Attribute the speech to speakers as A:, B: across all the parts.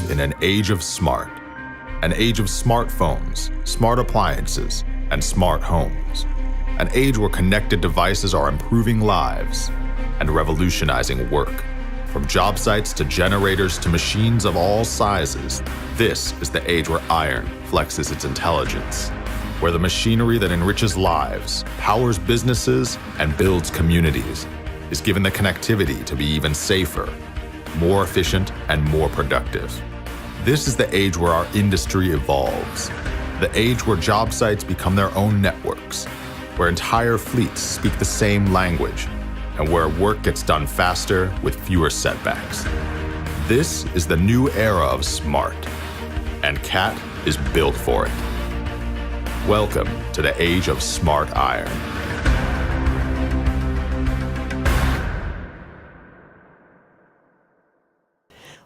A: in an age of smart, an age of smartphones, smart appliances, and smart homes, an age where connected devices are improving lives and revolutionizing work. From job sites to generators to machines of all sizes, this is the age where iron flexes its intelligence, where the machinery that enriches lives, powers businesses, and builds communities is given the connectivity to be even safer, more efficient, and more productive. This is the age where our industry evolves, the age where job sites become their own networks, where entire fleets speak the same language, and where work gets done faster with fewer setbacks. This is the new era of smart, and CAT is built for it. Welcome to the age of smart iron.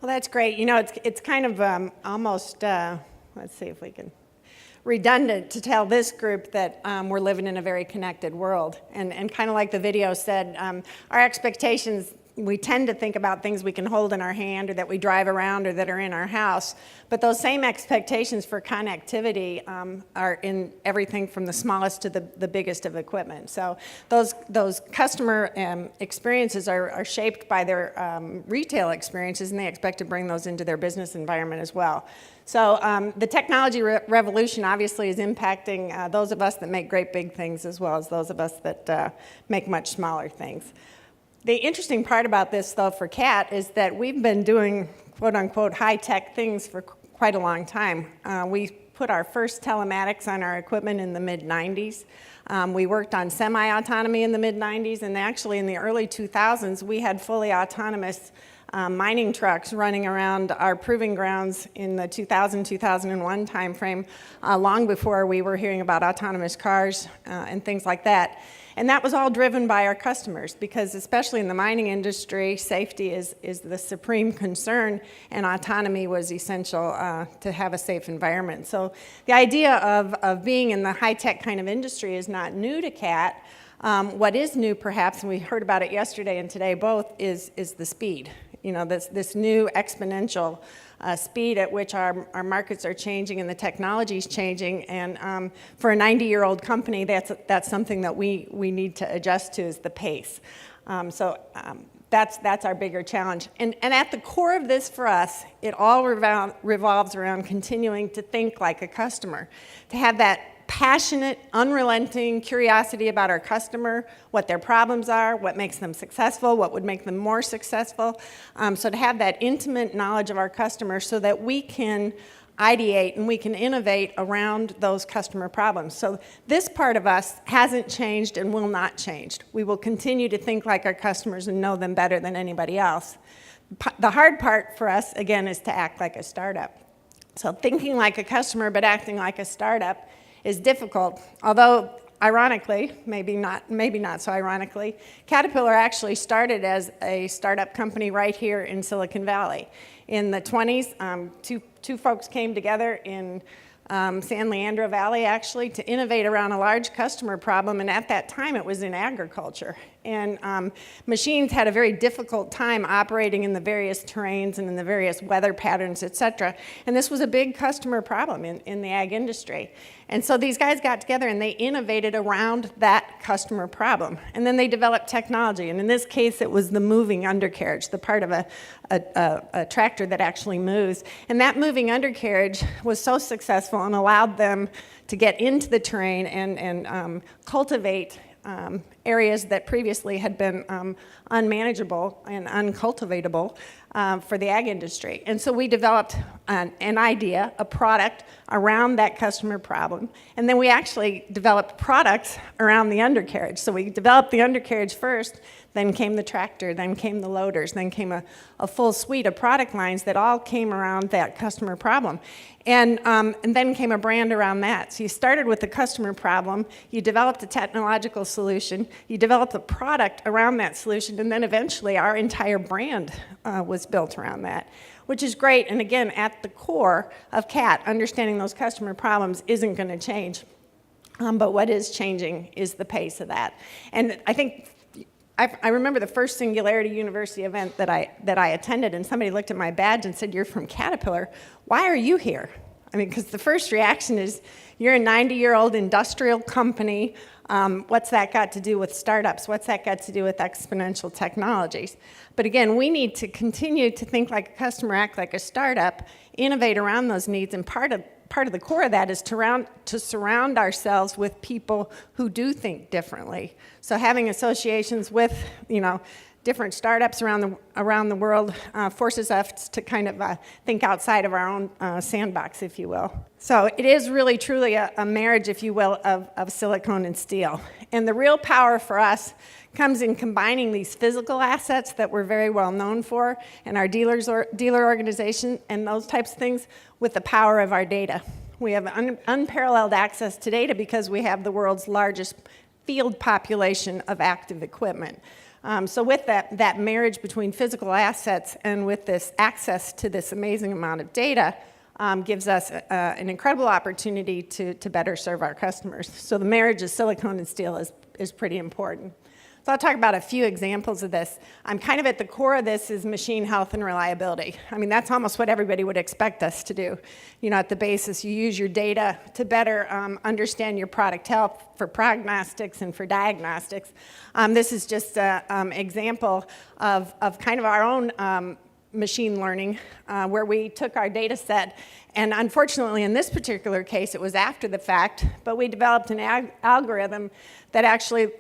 B: Well, that's great. You know, it's kind of almost, let's see if we can, redundant to tell this group that we're living in a very connected world. And kind of like the video said, our expectations, we tend to think about things we can hold in our hand or that we drive around or that are in our house. But those same expectations for connectivity are in everything from the smallest to the biggest of equipment. So those customer experiences are shaped by their retail experiences, and they expect to bring those into their business environment as well. So the technology revolution obviously is impacting those of us that make great big things as well as those of us that make much smaller things. The interesting part about this, though, for CAT is that we've been doing quote-unquote high-tech things for quite a long time. We put our first telematics on our equipment in the mid-90s. We worked on semi-autonomy in the mid-90s, and actually in the early 2000s, we had fully autonomous mining trucks running around our proving grounds in the 2000-2001 timeframe, long before we were hearing about autonomous cars and things like that. And that was all driven by our customers, because especially in the mining industry, safety is the supreme concern, and autonomy was essential to have a safe environment. So the idea of being in the high-tech kind of industry is not new to CAT. What is new, perhaps, and we heard about it yesterday and today both, is the speed. You know, this new exponential speed at which our markets are changing and the technology is changing. And for a 90-year-old company, that's something that we need to adjust to, is the pace. That's our bigger challenge. And at the core of this for us, it all revolves around continuing to think like a customer, to have that passionate, unrelenting curiosity about our customer, what their problems are, what makes them successful, what would make them more successful. So to have that intimate knowledge of our customer so that we can ideate and we can innovate around those customer problems. So this part of us hasn't changed and will not change. We will continue to think like our customers and know them better than anybody else. The hard part for us, again, is to act like a startup. So thinking like a customer but acting like a startup is difficult, although ironically, maybe not so ironically, Caterpillar actually started as a startup company right here in Silicon Valley. In the 20s, two folks came together in San Leandro Valley, actually, to innovate around a large customer problem, and at that time it was in agriculture. And machines had a very difficult time operating in the various terrains and in the various weather patterns, et cetera. And this was a big customer problem in the ag industry. And so these guys got together and they innovated around that customer problem. And then they developed technology. And in this case, it was the moving undercarriage, the part of a tractor that actually moves. And that moving undercarriage was so successful and allowed them to get into the terrain and cultivate areas that previously had been unmanageable and uncultivatable for the ag industry. And so we developed an idea, a product around that customer problem. And then we actually developed products around the undercarriage. So we developed the undercarriage first, then came the tractor, then came the loaders, then came a full suite of product lines that all came around that customer problem. And then came a brand around that. So you started with the customer problem, you developed a technological solution, you developed a product around that solution, and then eventually our entire brand was built around that, which is great. And again, at the core of CAT, understanding those customer problems isn't going to change. But what is changing is the pace of that. And I think I remember the first Singularity University event that I attended, and somebody looked at my badge and said, "You're from Caterpillar. Why are you here?" I mean, because the first reaction is, you're a 90-year-old industrial company. What's that got to do with startups? What's that got to do with exponential technologies? But again, we need to continue to think like a customer, act like a startup, innovate around those needs, and part of the core of that is to surround ourselves with people who do think differently. So having associations with, different startups around the world forces us to kind of think outside of our own sandbox, if you will. So it is really, truly a marriage, if you will, of silicone and steel. And the real power for us comes in combining these physical assets that we're very well known for, and our dealer organization and those types of things, with the power of our data. We have unparalleled access to data because we have the world's largest field population of active equipment. So with that marriage between physical assets and with this access to this amazing amount of data gives us an incredible opportunity to better serve our customers. So the marriage of silicone and steel is pretty important. So I'll talk about a few examples of this. I'm kind of at the core of this is machine health and reliability. I mean, that's almost what everybody would expect us to do. At the basis, you use your data to better understand your product health for prognostics and for diagnostics. This is just an example of kind of our own machine learning, where we took our data set, and unfortunately in this particular case, it was after the fact, but we developed an algorithm that actually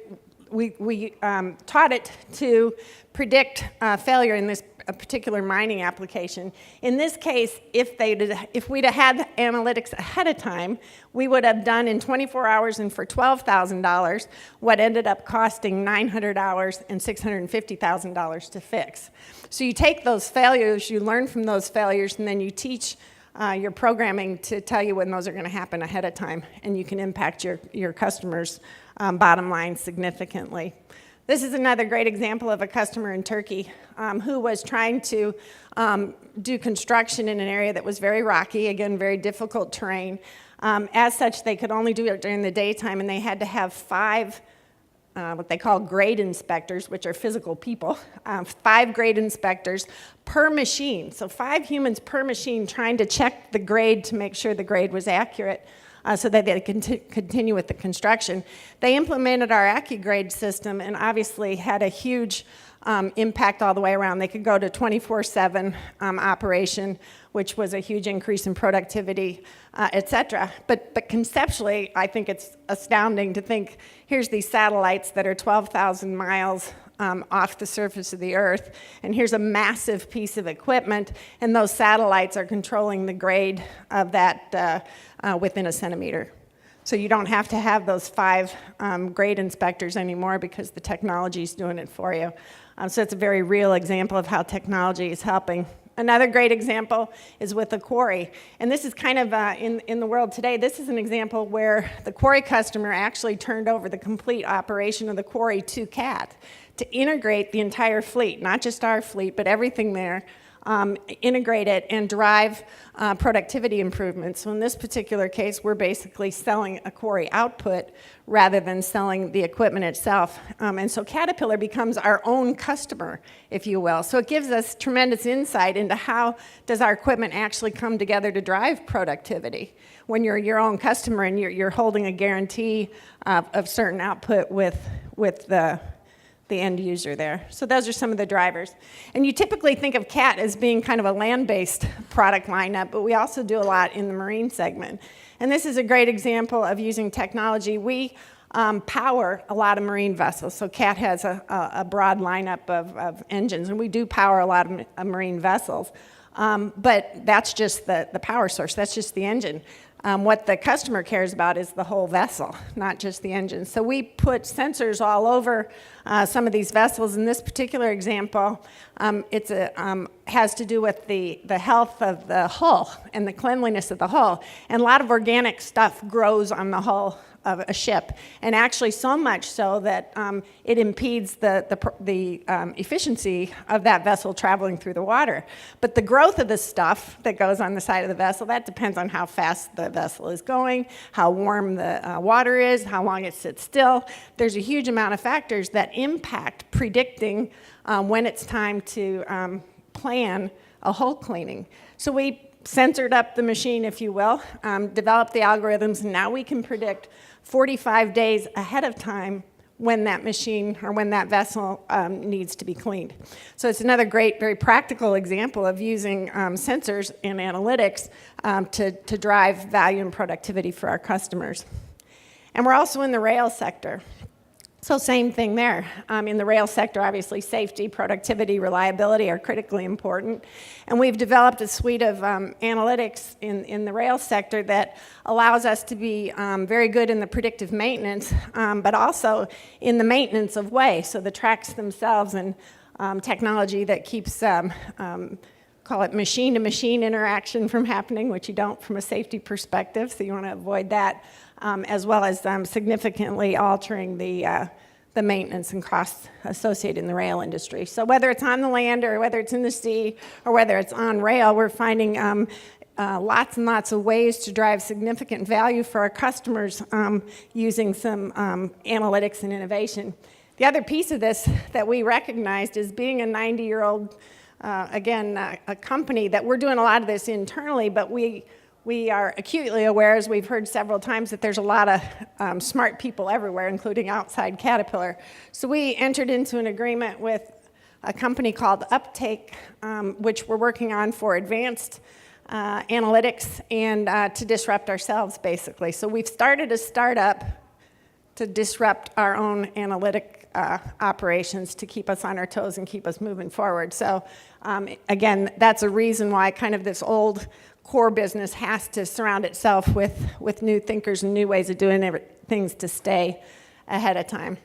B: we taught it to predict failure in this particular mining application. In this case, if we'd have had analytics ahead of time, we would have done in 24 hours and for $12,000 what ended up costing $900 and $650,000 to fix. So you take those failures, you learn from those failures, and then you teach your programming to tell you when those are going to happen ahead of time, and you can impact your customers' bottom line significantly. This is another great example of a customer in Turkey who was trying to do construction in an area that was very rocky, again, very difficult terrain. As such, they could only do it during the daytime, and they had to have 5 what they call grade inspectors, which are physical people, 5 grade inspectors per machine. So 5 humans per machine trying to check the grade to make sure the grade was accurate so that they could continue with the construction. They implemented our AccuGrade system and obviously had a huge impact all the way around. They could go to 24/7 operation, which was a huge increase in productivity, et cetera. But conceptually, I think it's astounding to think, here's these satellites that are 12,000 miles off the surface of the Earth, and here's a massive piece of equipment, and those satellites are controlling the grade of that within a centimeter. So you don't have to have those 5 grade inspectors anymore because the technology is doing it for you. So it's a very real example of how technology is helping. Another great example is with the quarry. And this is kind of in the world today, this is an example where the quarry customer actually turned over the complete operation of the quarry to CAT to integrate the entire fleet, not just our fleet, but everything there, integrate it and drive productivity improvements. So in this particular case, we're basically selling a quarry output rather than selling the equipment itself. And so Caterpillar becomes our own customer, if you will. So it gives us tremendous insight into how does our equipment actually come together to drive productivity. When you're your own customer and you're holding a guarantee of certain output with the end user there. So those are some of the drivers. And you typically think of CAT as being kind of a land-based product lineup, but we also do a lot in the marine segment. And this is a great example of using technology. We power a lot of marine vessels. So CAT has a broad lineup of engines, and we do power a lot of marine vessels. But that's just the power source. That's just the engine. What the customer cares about is the whole vessel, not just the engine. So we put sensors all over some of these vessels. In this particular example, it has to do with the health of the hull and the cleanliness of the hull. And a lot of organic stuff grows on the hull a ship, and actually so much so that it impedes the efficiency of that vessel traveling through the water. But the growth of the stuff that goes on the side of the vessel, that depends on how fast the vessel is going, how warm the water is, how long it sits still. There's a huge amount of factors that impact predicting when it's time to plan a hull cleaning. So we censored up the machine, if you will, developed the algorithms, and now we can predict 45 days ahead of time when that machine or when that vessel needs to be cleaned. So it's another great, very practical example of using sensors and analytics to drive value and productivity for our customers. And we're also in the rail sector. So same thing there. In the rail sector, obviously, safety, productivity, reliability are critically important. And we've developed a suite of analytics in the rail sector that allows us to be very good in the predictive maintenance, but also in the maintenance of way. So the tracks themselves and technology that keeps call it machine-to-machine interaction from happening, which you don't from a safety perspective, so you want to avoid that, as well as significantly altering the maintenance and costs associated in the rail industry. So whether it's on the land or whether it's in the sea or whether it's on rail, we're finding lots and lots of ways to drive significant value for our customers using some analytics and innovation. The other piece of this that we recognized is being a 90-year-old a company, that we're doing a lot of this internally, but we are acutely aware, as we've heard several times, that there's a lot of smart people everywhere, including outside Caterpillar. So we entered into an agreement with a company called Uptake, which we're working on for advanced analytics and to disrupt ourselves, basically. So we've started a startup to disrupt our own analytic operations to keep us on our toes and keep us moving forward. So again, that's a reason why kind of this old core business has to surround itself with new thinkers and new ways of doing things to stay ahead of time.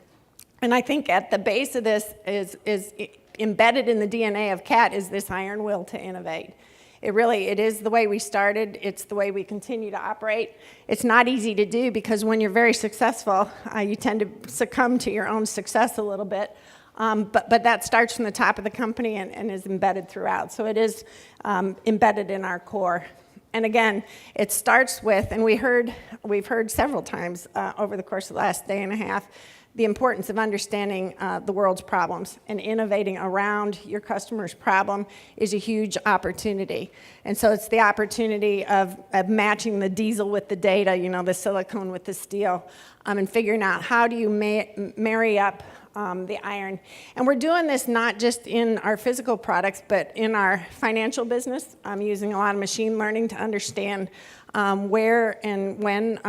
B: And I think at the base of this is embedded in the DNA of CAT is this iron will to innovate. It is the way we started. It's the way we continue to operate. It's not easy to do because when you're very successful, you tend to succumb to your own success a little bit. But that starts from the top of the company and is embedded throughout. So it is embedded in our core. And again, it starts with, and we've heard several times over the course of the last day and a half, the importance of understanding the world's problems and innovating around your customer's problem is a huge opportunity. And so it's the opportunity of matching the diesel with the data, the silicone with the steel, and figuring out how do you marry up the iron. And we're doing this not just in our physical products, but in our financial business. I'm using a lot of machine learning to understand where and when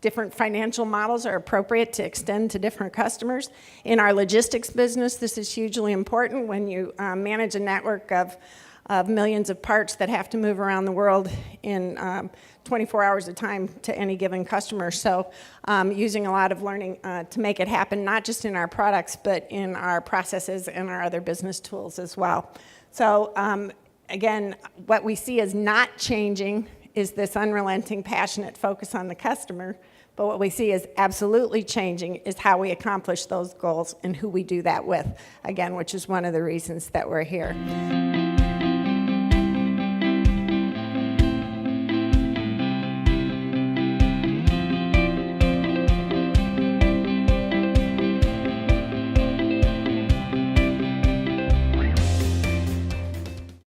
B: different financial models are appropriate to extend to different customers. In our logistics business, this is hugely important when you manage a network of millions of parts that have to move around the world in 24 hours of time to any given customer. So using a lot of learning to make it happen, not just in our products, but in our processes and our other business tools as well. So again, what we see as not changing is this unrelenting, passionate focus on the customer. But what we see is absolutely changing is how we accomplish those goals and who we do that with, again, which is one of the reasons that we're here.